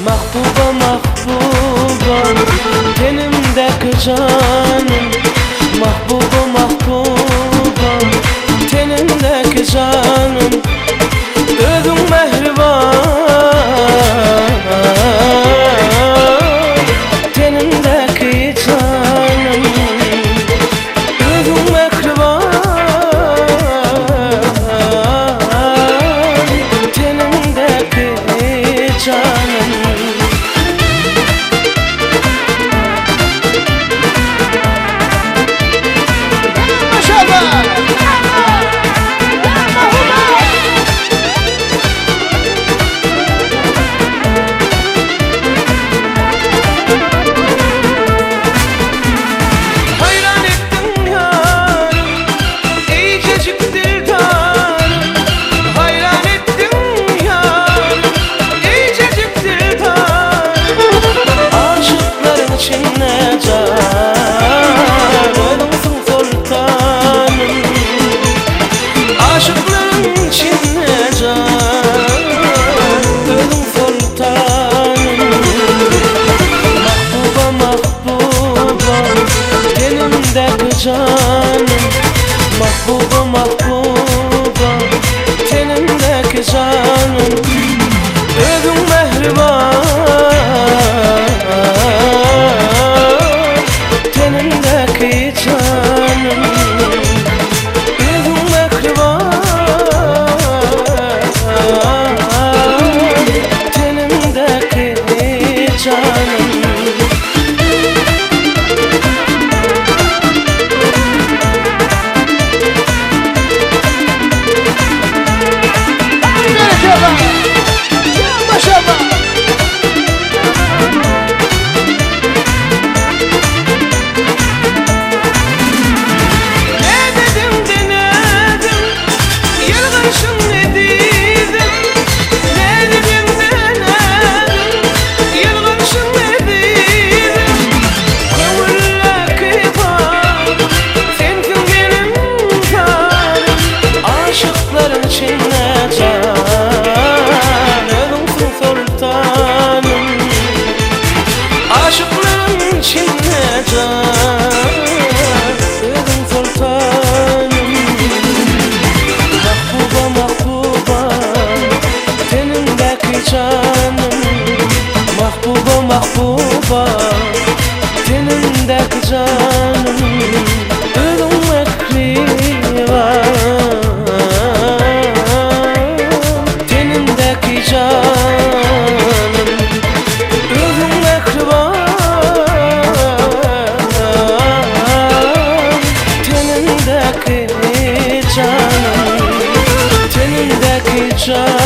Mahbuba mahbuba tenimdeki canım, mahbuba mahbuba tenimdeki canım, özün mehriban tenimdeki canım, özün mehriban tenimdeki canım. Aşıkların içinde can, ölüm sultanım. Mahbuba mahbuba tenimdeki canım, mahbuba mahbuba tenimdeki canım, ölüm mehriban tenimdeki canım. Aşıkların içinde can, ölüm sultanım. Mahbuba mahbuba tenimdeki canım, mahbuba mahbuba tenimdeki canım, ölüm mehriban tenimdeki canım, ölüm mehriban tenimdeki canım, tenimdeki canım.